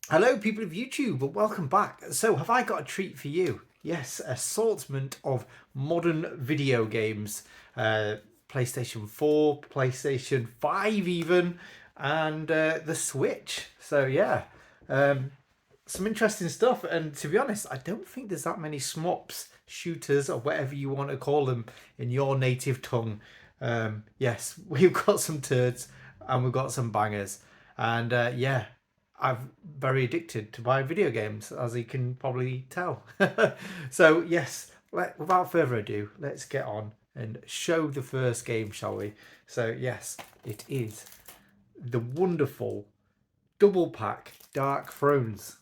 Hello, people of YouTube, and welcome back. So, have I got a treat for you? Yes, assortment of modern video games. PlayStation 4, PlayStation 5 even, and the Switch. So, yeah, um, some interesting stuff. And to be honest, I don't think there's that many smops, shooters, or whatever you want to call them in your native tongue. Yes, we've got some turds and we've got some bangers. And yeah, I'm very addicted to buy video games, as you can probably tell. So, yes, without further ado, let's get on and show the first game, shall we? So, yes, it is the wonderful double pack Dark Thrones.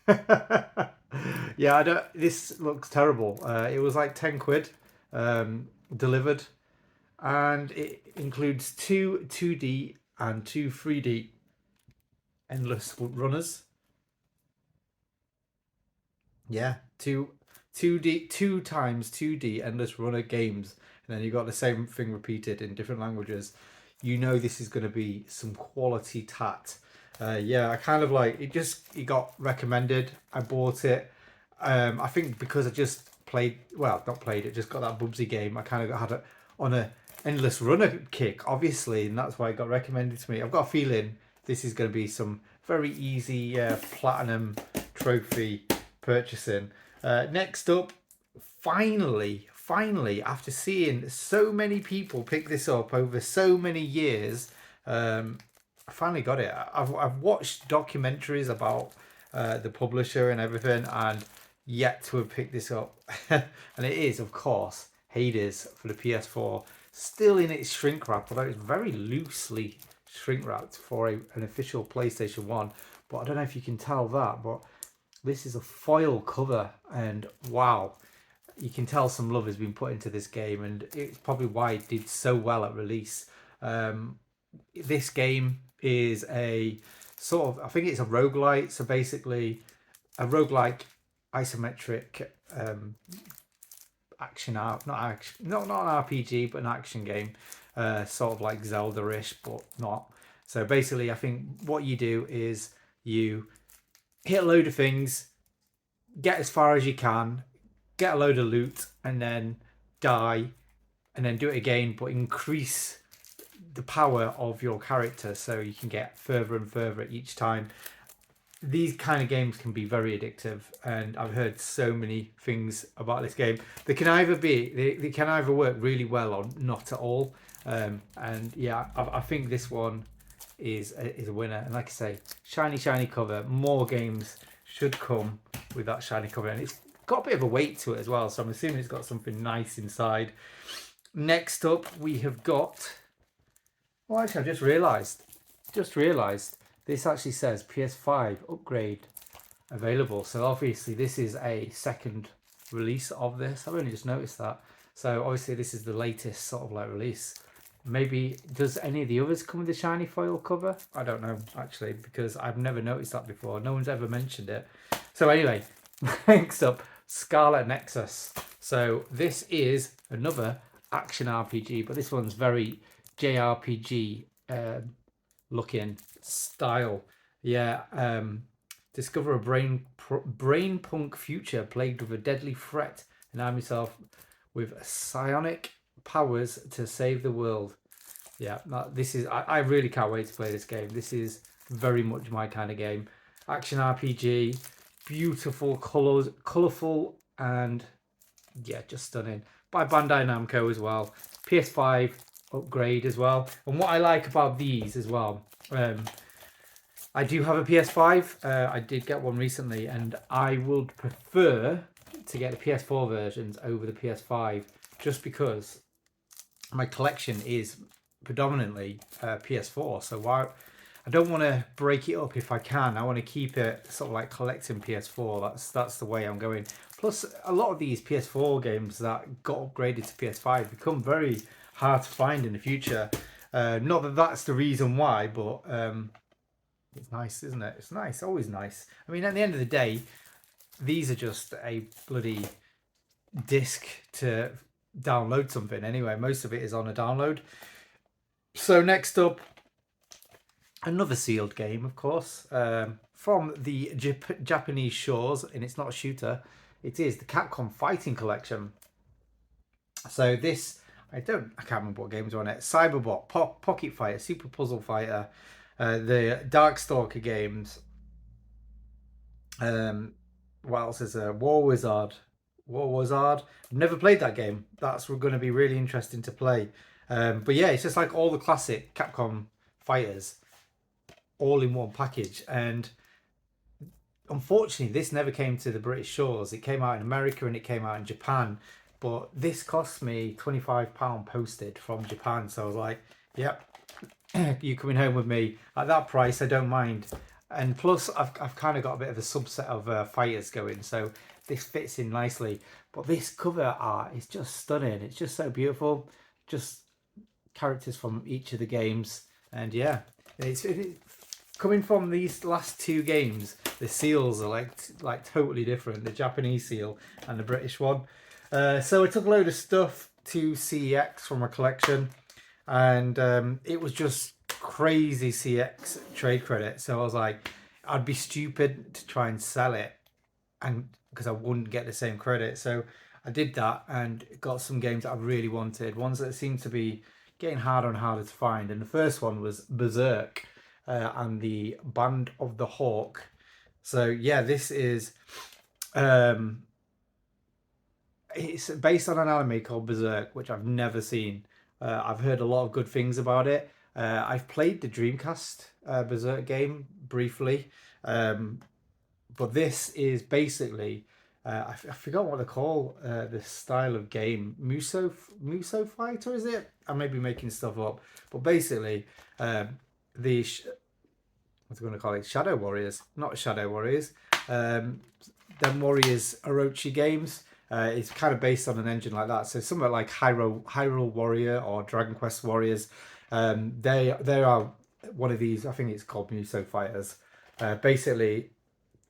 Yeah, I don't. This looks terrible. It was like 10 quid delivered, and it includes two 2D and two 3D endless runners. Yeah, two times 2D endless runner games, and then you got the same thing repeated in different languages. You know this is going to be some quality tat. Yeah, I kind of like it. It got recommended. I bought it. I think because I just played, well, not played it, just got that Bubsy game. I kind of had it on a endless runner kick, obviously, and that's why it got recommended to me. I've got a feeling this is going to be some very easy platinum trophy purchasing. Next up, finally, after seeing so many people pick this up over so many years, I finally got it. I've watched documentaries about the publisher and everything, and yet to have picked this up. And it is, of course, Hades for the PS4, still in its shrink wrap, although it's very loosely shrink wrapped for an official PlayStation 1. But I don't know if you can tell that, but this is a foil cover, and wow, you can tell some love has been put into this game, and it's probably why it did so well at release. This game is a sort of, I think it's a roguelite, so basically a roguelike isometric action art, not action, not an RPG, but an action game, sort of like Zelda-ish, but not. So basically, I think what you do is you hit a load of things, get as far as you can, get a load of loot, and then die, and then do it again, but increase the power of your character so you can get further and further each time. These kind of games can be very addictive, and I've heard so many things about this game. They can either work really well or not at all. And yeah, I think this one is a winner. And like I say, shiny cover. More games should come with that shiny cover, and it's got a bit of a weight to it as well. So I'm assuming it's got something nice inside. Next up, we have got. Well, actually, I just realised this actually says PS5 upgrade available. So obviously, this is a second release of this. I've only just noticed that. So obviously, this is the latest sort of like release. Maybe does any of the others come with a shiny foil cover? I don't know actually, because I've never noticed that before. No one's ever mentioned it. So anyway, next up, Scarlet Nexus. So this is another action RPG, but this one's very JRPG looking style. Yeah. Discover a brain punk future plagued with a deadly threat, and arm yourself with psionic powers to save the world. Yeah, this is. I really can't wait to play this game. This is very much my kind of game. Action RPG, beautiful colors, colorful, and yeah, just stunning. By Bandai Namco as well. PS5 upgrade as well. And what I like about these as well, I do have a PS5. I did get one recently, and I would prefer to get the PS4 versions over the PS5, just because my collection is predominantly PS4. So why I don't want to break it up if I can. I want to keep it sort of like collecting PS4. That's the way I'm going. Plus, a lot of these PS4 games that got upgraded to PS5 become very hard to find in the future. Not that that's the reason why, but it's nice, isn't it? It's nice, always nice. I mean, at the end of the day, these are just a bloody disc to download something anyway. Most of it is on a download. So next up, Another sealed game, of course, from the Japanese shores, and it's not a shooter. It is the Capcom Fighting Collection. So this, I can't remember what games are on it. Cyberbot, Pocket Fighter, Super Puzzle Fighter, the Darkstalker games. What else is there? War Wizard. I've never played that game. That's going to be really interesting to play. But yeah, it's just like all the classic Capcom fighters, all in one package. And unfortunately, this never came to the British shores. It came out in America and it came out in Japan. But this cost me £25 posted from Japan. So I was like, yep, you coming home with me at that price? I don't mind. And plus, I've kind of got a bit of a subset of fighters going, so this fits in nicely. But this cover art is just stunning. It's just so beautiful. Just characters from each of the games, and yeah, it's coming from these last two games. The seals are like totally different. The Japanese seal and the British one. So I took a load of stuff to CEX from a collection, and it was just crazy CX trade credit. So I was like, I'd be stupid to try and sell it, and because I wouldn't get the same credit. So I did that and got some games that I really wanted, ones that seemed to be getting harder and harder to find. And the first one was Berserk and the Band of the Hawk. So yeah, this is it's based on an anime called Berserk, which I've never seen. I've heard a lot of good things about it. I've played the Dreamcast Berserk game briefly, but this is basically I forgot what they call this style of game. Muso Fighter, is it? I may be making stuff up, but basically what's going to call it? Shadow Warriors, not Shadow Warriors. Them Warriors Orochi games. It's kind of based on an engine like that. So somewhere like Hyrule Warrior or Dragon Quest Warriors. They are one of these. I think it's called Muso Fighters. Basically,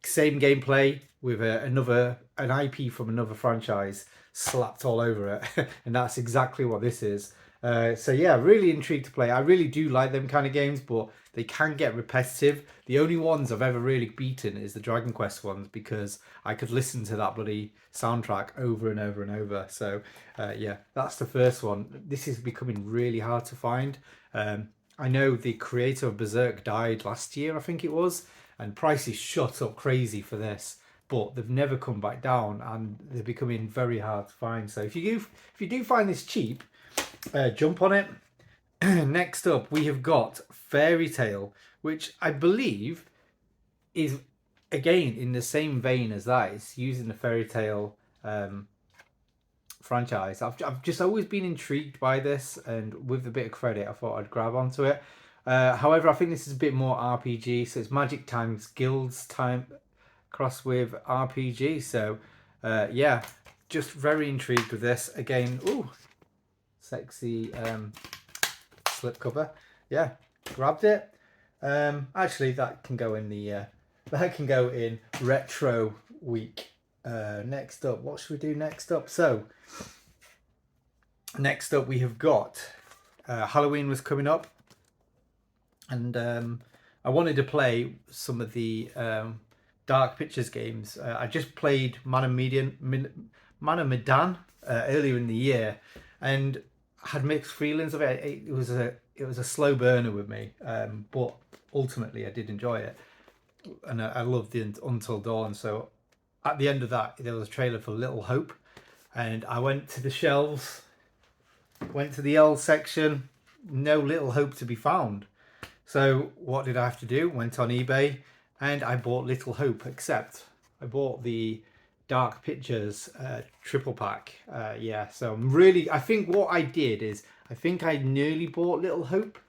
same gameplay with an IP from another franchise slapped all over it, and that's exactly what this is. So yeah, really intrigued to play. I really do like them kind of games, but they can get repetitive. The only ones I've ever really beaten is the Dragon Quest ones, because I could listen to that bloody soundtrack over and over and over. So yeah, that's the first one. This is becoming really hard to find. I know the creator of Berserk died last year, I think it was, and prices shot up crazy for this. But they've never come back down, and they're becoming very hard to find. So if you do find this cheap, jump on it. Next up, we have got Fairy Tail, which I believe is again in the same vein as that. It's using the Fairy Tail franchise. I've just always been intrigued by this, and with a bit of credit, I thought I'd grab onto it. However, I think this is a bit more RPG, so it's Magic times Guilds time crossed with RPG. So yeah, just very intrigued with this. Again, ooh, sexy slipcover. Yeah, grabbed it. Actually, that can go in the retro week. Next up, what should we do next up? So next up, we have got Halloween was coming up, and I wanted to play some of the Dark Pictures games. I just played Man of Medan earlier in the year, and had mixed feelings of it. It was a slow burner with me, but ultimately I did enjoy it, and I loved the Until Dawn. So at the end of that, there was a trailer for Little Hope, and I went to the shelves, went to the L section, no Little Hope to be found. So what did I have to do? Went on eBay and I bought Little Hope, except I bought the Dark Pictures triple pack. Yeah, so I think what I did is, I think I nearly bought Little Hope,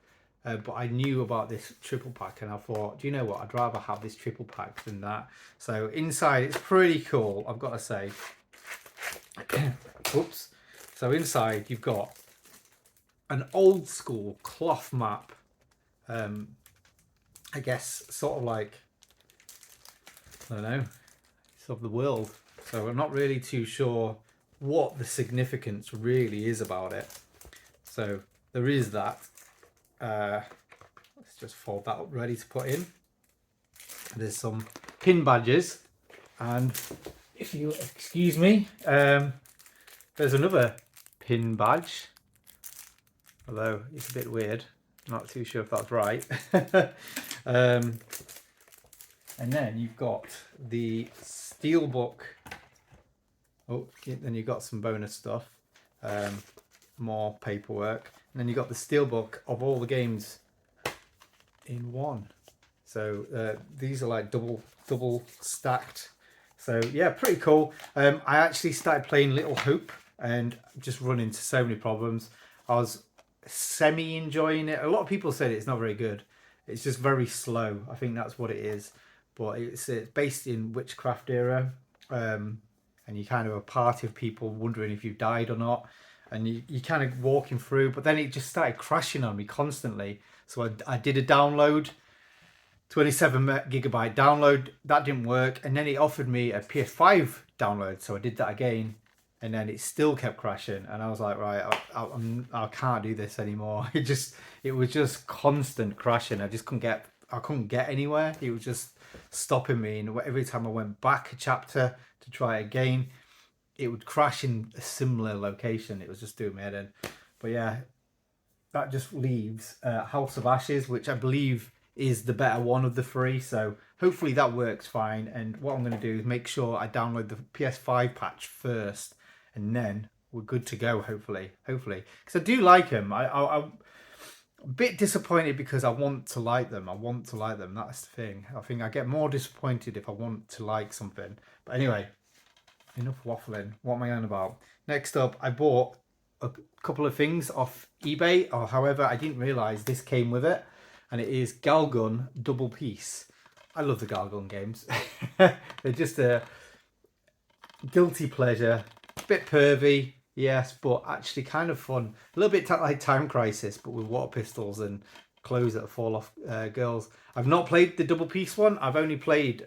but I knew about this triple pack, and I thought, do you know what? I'd rather have this triple pack than that. So inside, it's pretty cool, I've got to say. Oops. So inside, you've got an old school cloth map. I guess sort of like, I don't know, it's of the world. So I'm not really too sure what the significance really is about it. So there is that. Let's just fold that up ready to put in. There's some pin badges, and if you excuse me, there's another pin badge, although it's a bit weird, not too sure if that's right. And then you've got the steelbook. Oh, then you've got some bonus stuff, more paperwork, and then you've got the steelbook of all the games in one. So these are like double stacked. So yeah, pretty cool. I actually started playing Little Hope and just run into so many problems. I was semi enjoying it. A lot of people said it's not very good. It's just very slow. I think that's what it is. But it's based in witchcraft era. And you kind of a party of people wondering if you died or not, and you kind of walking through, but then it just started crashing on me constantly. So I did a download, 27 gigabyte download, that didn't work, and then it offered me a PS5 download, so I did that again, and then it still kept crashing, and I was like, right, I can't do this anymore. It was just constant crashing. I couldn't get anywhere. It was just stopping me, and every time I went back a chapter to try it again, it would crash in a similar location. It was just doing my head in. But yeah, that just leaves House of Ashes, which I believe is the better one of the three. So hopefully that works fine. And what I'm going to do is make sure I download the PS5 patch first, and then we're good to go. Hopefully, because I do like them. I'm a bit disappointed because I want to like them. That's the thing. I think I get more disappointed if I want to like something. But anyway, enough waffling. What am I on about? Next up, I bought a couple of things off eBay, or however, I didn't realise this came with it. And it is GalGun Double Piece. I love the GalGun games. They're just a guilty pleasure. A bit pervy, yes, but actually kind of fun. A little bit like Time Crisis, but with water pistols and clothes that fall off girls. I've not played the Double Piece one. I've only played...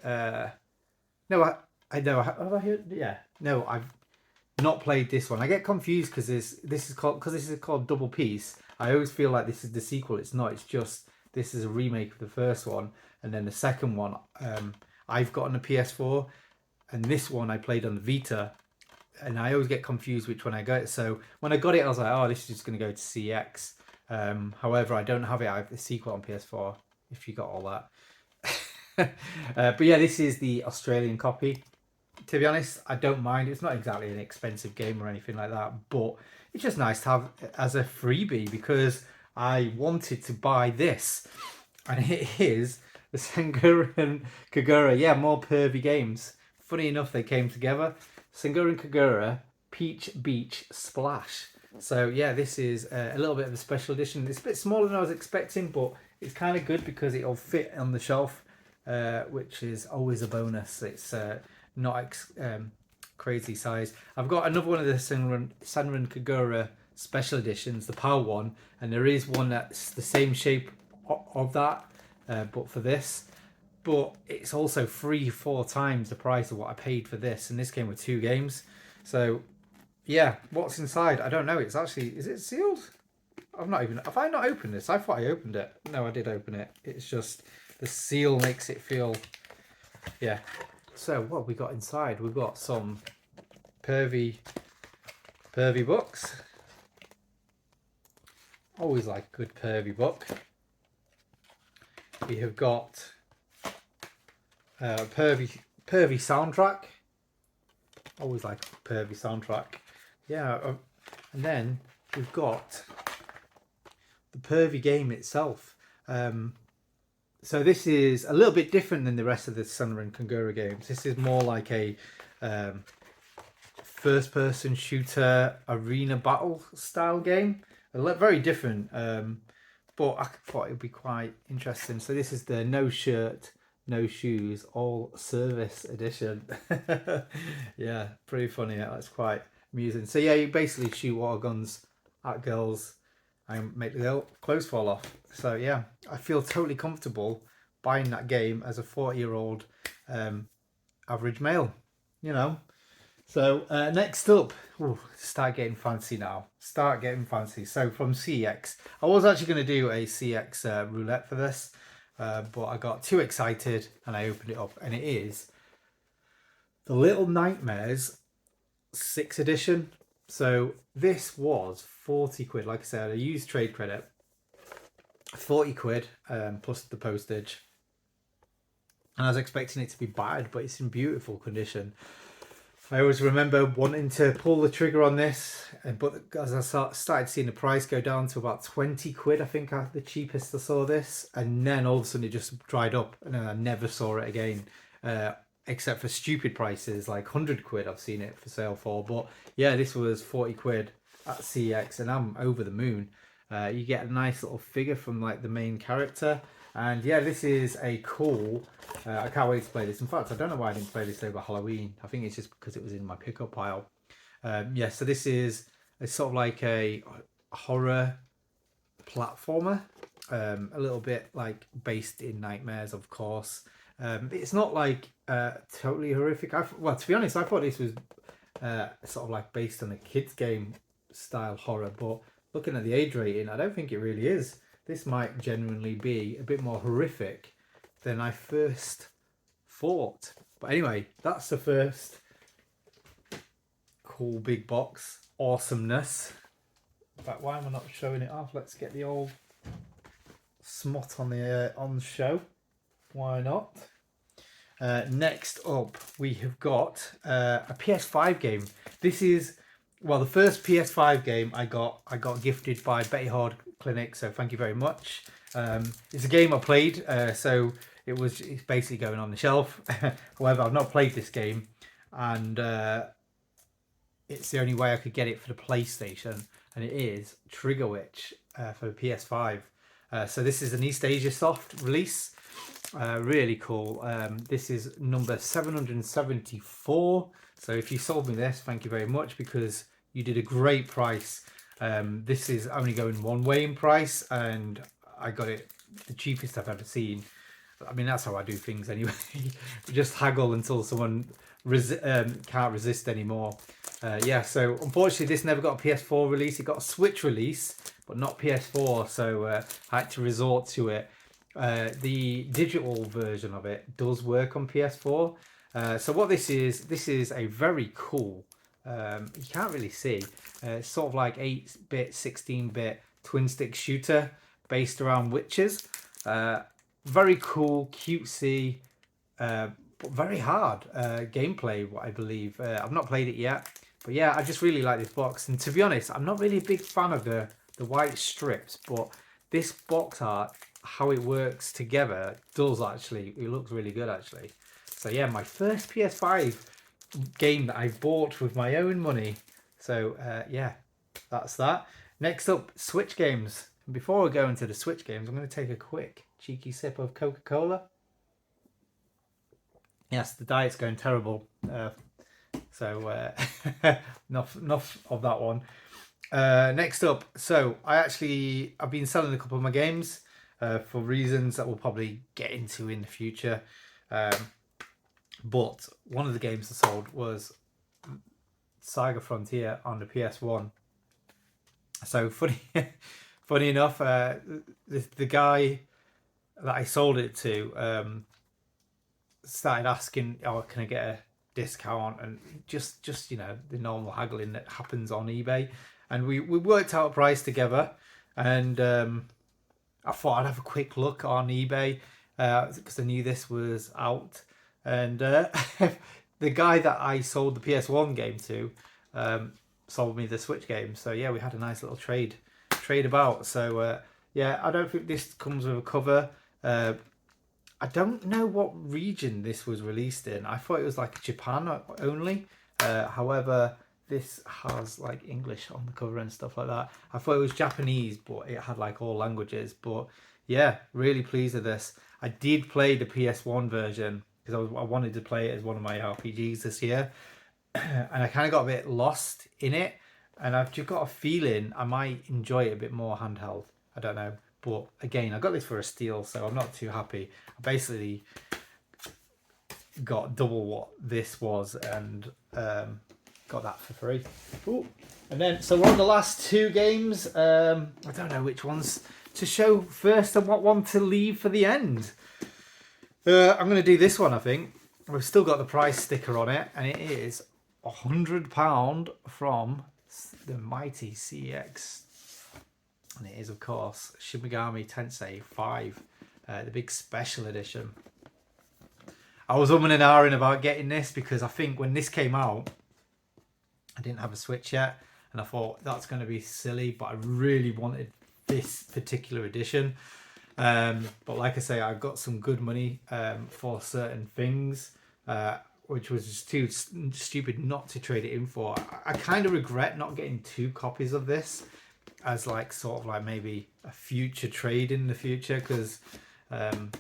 I know. Have I heard? Yeah. No, I've not played this one. I get confused because this is called Double Piece. I always feel like this is the sequel. It's not. It's just this is a remake of the first one, and then the second one I've got on the PS4, and this one I played on the Vita, and I always get confused which one I got. So when I got it, I was like, oh, this is just going to go to CX. However, I don't have it. I have the sequel on PS4. If you got all that. But yeah, this is the Australian copy. To be honest, I don't mind. It's not exactly an expensive game or anything like that, but it's just nice to have as a freebie because I wanted to buy this, and it is the Senran and Kagura. Yeah, more pervy games. Funny enough, they came together. Senran and Kagura Peach Beach Splash. So yeah, this is a little bit of a special edition. It's a bit smaller than I was expecting, but it's kind of good because it'll fit on the shelf, which is always a bonus. It's not crazy size. I've got another one of the Senran Kagura special editions, the Power one, and there is one that's the same shape of that, but for this. But it's also 3-4 times the price of what I paid for this, and this came with 2 games. So yeah, what's inside? I don't know. It's actually, is it sealed? Have I not opened this? I thought I opened it. No, I did open it. It's just the seal makes it feel, yeah. So what have we got inside? We've got some pervy books. Always like a good pervy book. We have got pervy soundtrack. Always like a pervy soundtrack. Yeah, and then we've got the pervy game itself. So this is a little bit different than the rest of the Senran Kagura games. This is more like a first-person shooter arena battle style game. Very different, but I thought it would be quite interesting. So this is the no shirt, no shoes, all service edition. Yeah, pretty funny. That's quite amusing. So yeah, you basically shoot water guns at girls and make the clothes fall off. So yeah, I feel totally comfortable buying that game as a 40-year-old average male, you know. So next up, start getting fancy now. Start getting fancy. So from CX, I was actually going to do a CX roulette for this, but I got too excited and I opened it up, and it is the Little Nightmares 6th edition. So this was 40 quid. Like I said, I used trade credit. 40 quid plus the postage. And I was expecting it to be bad, but it's in beautiful condition. I always remember wanting to pull the trigger on this, but as I started seeing the price go down to about 20 quid, I think the cheapest I saw this, and then all of a sudden it just dried up, and then I never saw it again, except for stupid prices like 100 quid I've seen it for sale for. But yeah, this was 40 quid at CX, and I'm over the moon. You get a nice little figure from like the main character. And yeah, this is a cool, I can't wait to play this. In fact, I don't know why I didn't play this over Halloween. I think it's just because it was in my pickup pile. Yeah, so this is a sort of like a horror platformer. A little bit like based in nightmares, of course. It's not like totally horrific. Well, to be honest, I thought this was sort of like based on a kids game style horror. But looking at the age rating, I don't think it really is. This might genuinely be a bit more horrific than I first thought. But anyway, that's the first cool big box awesomeness. In fact, why am I not showing it off? Let's get the old smut on the show. Why not? Next up, we have got a PS5 game. This is, well, the first PS5 game I got gifted by Betty Hard Clinic, so thank you very much. It's a game I played, so it's basically going on the shelf. However, I've not played this game, and it's the only way I could get it for the PlayStation, and it is Trigger Witch for the PS5. So this is an East Asia Soft release. Really cool. This is number 774. So if you sold me this, thank you very much, because you did a great price. This is only going one way in price, and I got it the cheapest I've ever seen. I mean, that's how I do things anyway. Just haggle until someone can't resist anymore. Yeah, so unfortunately this never got a PS4 release. It got a Switch release, but not PS4, so I had to resort to it. The digital version of it does work on PS4. So what this is a very cool, you can't really see, it's sort of like 8-bit, 16-bit twin stick shooter based around witches. Very cool, cutesy, but very hard gameplay, I believe. I've not played it yet, but yeah, I just really like this box. And to be honest, I'm not really a big fan of the white strips, but this box art, how it works together, does actually, it looks really good actually. So yeah, my first PS5 game that I bought with my own money. So yeah, that's that. Next up, Switch games. And before I go into the Switch games, I'm going to take a quick cheeky sip of Coca-Cola. Yes, the diet's going terrible. So enough of that one. Next up, so I've been selling a couple of my games for reasons that we'll probably get into in the future. But one of the games I sold was Saga Frontier on the PS1. So funny enough, the guy that I sold it to started asking, "Oh, can I get a discount?" And just the normal haggling that happens on eBay. And we worked out a price together, and I thought I'd have a quick look on eBay because I knew this was out. And the guy that I sold the PS1 game to sold me the Switch game. So yeah, we had a nice little trade about. So yeah, I don't think this comes with a cover. I don't know what region this was released in. I thought it was like Japan only. However, this has like English on the cover and stuff like that. I thought it was Japanese, but it had like all languages. But yeah, really pleased with this. I did play the PS1 version because I wanted to play it as one of my RPGs this year. And I kind of got a bit lost in it. And I've just got a feeling I might enjoy it a bit more handheld. I don't know. But again, I got this for a steal, so I'm not too happy. I basically got double what this was. And got that for free. Ooh. And then, so we're on the last two games. I don't know which ones to show first and what one to leave for the end. I'm going to do this one, I think. We've still got the price sticker on it, and it is £100 from the mighty CX. And it is, of course, Shin Megami Tensei 5, the big special edition. I was umming and ahhing about getting this because I think when this came out, I didn't have a Switch yet, and I thought that's going to be silly, but I really wanted this particular edition. But like I say, I've got some good money for certain things, which was just too stupid not to trade it in for. I kind of regret not getting 2 copies of this as like sort of like maybe a future trade in the future, because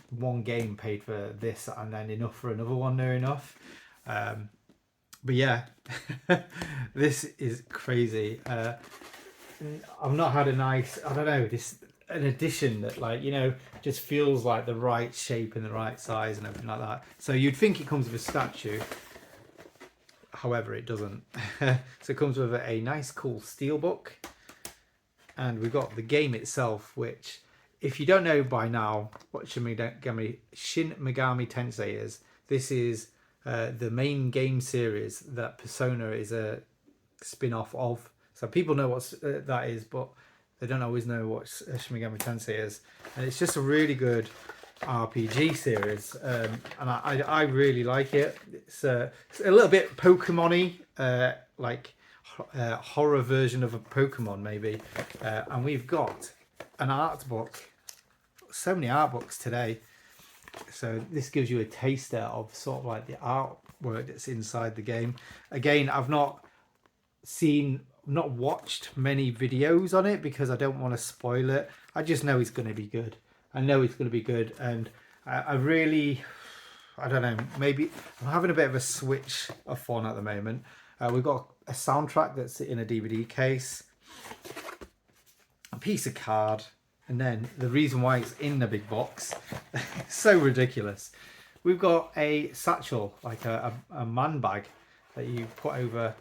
one game paid for this and then enough for another one near enough. But yeah, this is crazy. I've not had a nice, I don't know, an edition that, like, you know, just feels like the right shape and the right size and everything like that. So you'd think it comes with a statue, however it doesn't. So it comes with a nice cool steelbook, and we've got the game itself, which, if you don't know by now what Shin Megami Tensei is, this is the main game series that Persona is a spin-off of. So people know what that is, but they don't always know what Shin Megami Tensei is. And it's just a really good RPG series, and I really like it. It's a little bit Pokemon-y, like horror version of a Pokemon maybe. And we've got an art book. So many art books today. So this gives you a taster of sort of like the artwork that's inside the game. Again, I've not watched many videos on it because I don't want to spoil it. I just know it's going to be good. I know it's going to be good, and I don't know, maybe I'm having a bit of a switch of fun at the moment. We've got a soundtrack that's in a DVD case, a piece of card, and then the reason why it's in the big box, so ridiculous. We've got a satchel, like a man bag that you put over,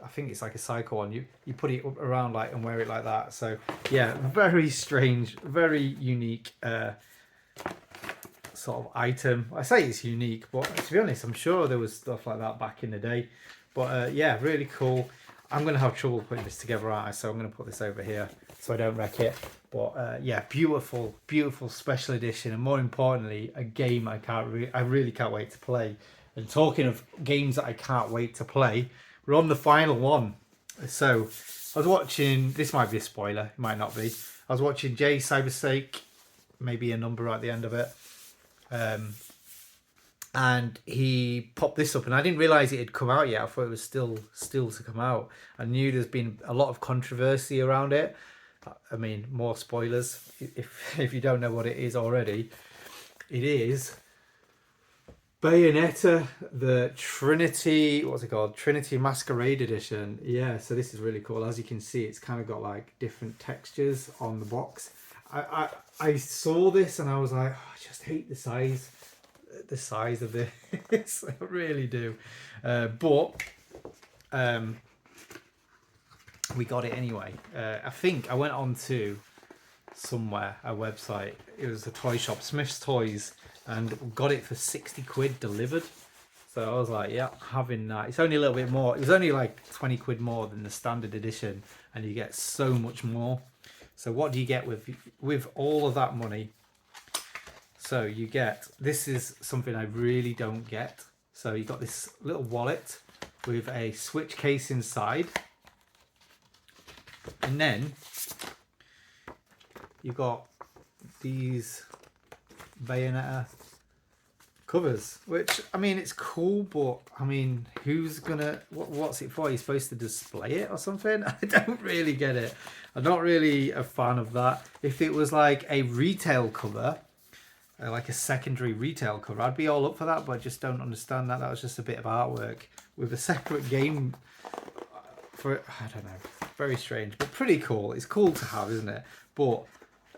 I think it's like a cycle one. You put it around like and wear it like that. So yeah, very strange, very unique sort of item. I say it's unique, but to be honest, I'm sure there was stuff like that back in the day. But yeah, really cool. I'm going to have trouble putting this together, aren't I? So I'm going to put this over here so I don't wreck it. But yeah, beautiful, beautiful special edition, and more importantly, a game I really can't wait to play. And talking of games that I can't wait to play, we're on the final one. So I was watching, this might be a spoiler, it might not be. I was watching Jay Cybersake, maybe a number at the end of it. And he popped this up, and I didn't realise it had come out yet. I thought it was still to come out. I knew there's been a lot of controversy around it. I mean, more spoilers if you don't know what it is already. It is Bayonetta, the Trinity, what's it called? Trinity Masquerade Edition. Yeah, so this is really cool. As you can see, it's kind of got like different textures on the box. I saw this and I was like, oh, I just hate the size of this. I really do. But we got it anyway. I think I went on to somewhere, a website. It was a toy shop, Smith's Toys, and got it for 60 quid delivered. So I was like, yeah, having that. It's only a little bit more. It was only like 20 quid more than the standard edition, and you get so much more. So what do you get with all of that money? So you get, this is something I really don't get. So you got this little wallet with a Switch case inside. And then you've got these Bayonetta covers, which, I mean, it's cool, but I mean, who's gonna, what's it for? Are you supposed to display it or something? I don't really get it. I'm not really a fan of that. If it was like a retail cover, like a secondary retail cover, I'd be all up for that, but I just don't understand that. That was just a bit of artwork with a separate game for, I don't know, very strange, but pretty cool. It's cool to have, isn't it? But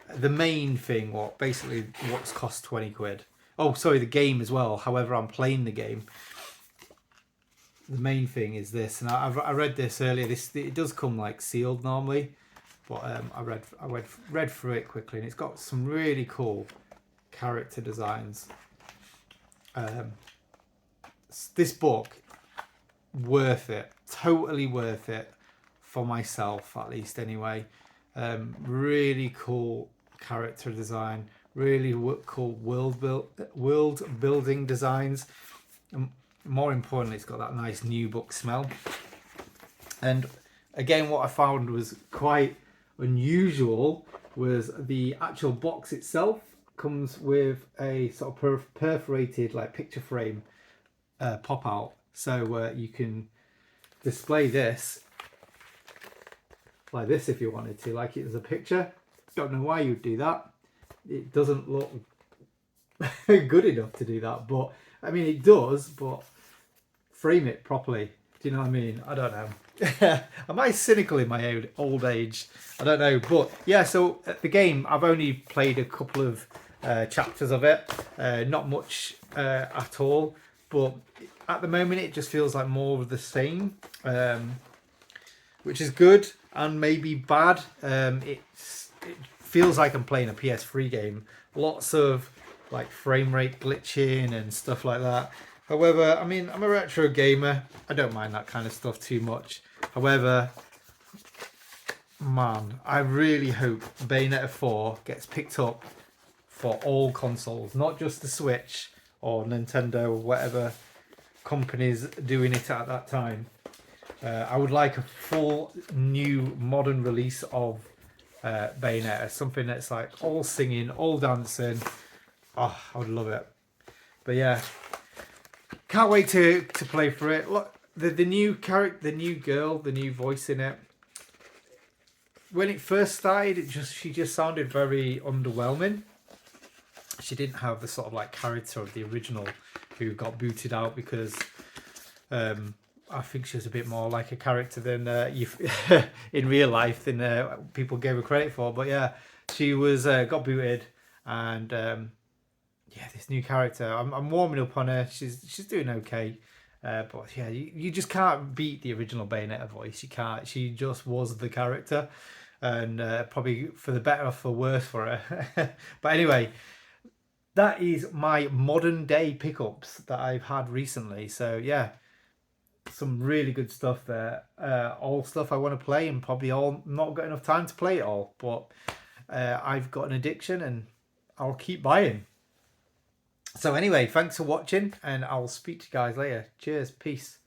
the main thing, what's cost 20 quid. Oh, sorry, the game as well. However, I'm playing the game. the main thing is this, and I read this earlier. It does come like sealed normally, but I read through it quickly, and it's got some really cool character designs. This book, worth it, totally worth it for myself at least anyway. Really cool character design, really cool world building designs, and more importantly it's got that nice new book smell. And again, what I found was quite unusual was the actual box itself comes with a sort of perforated like picture frame pop out, so you can display this like this if you wanted to, like it as a picture. Don't know why you'd do that. It doesn't look good enough to do that, but I mean it does, but frame it properly. Do you know what I mean? I don't know. Am I cynical in my old age? I don't know, but yeah. So the game, I've only played a couple of chapters of it, not much at all, but at the moment it just feels like more of the same, which is good and maybe bad. It feels like I'm playing a PS3 game. Lots of like frame rate glitching and stuff like that. However, I mean, I'm a retro gamer. I don't mind that kind of stuff too much. However, man, I really hope Bayonetta 4 gets picked up for all consoles, not just the Switch or Nintendo or whatever companies doing it at that time. I would like a full new modern release of Bayonetta, something that's like all singing, all dancing. Oh, I would love it. But yeah, can't wait to play for it. Look, the new character, the new girl, the new voice in it. When it first started, she just sounded very underwhelming. She didn't have the sort of like character of the original, who got booted out because I think she was a bit more like a character than in real life than people gave her credit for. But yeah, she was got booted, and yeah, this new character, I'm warming up on her. She's doing okay, but yeah, you just can't beat the original Bayonetta voice. You can't. She just was the character, and probably for the better or for worse for her. But anyway, that is my modern day pickups that I've had recently. So yeah, some really good stuff there. All stuff I want to play, and probably all not got enough time to play it all. But I've got an addiction, and I'll keep buying. So anyway, thanks for watching, and I'll speak to you guys later. Cheers, peace.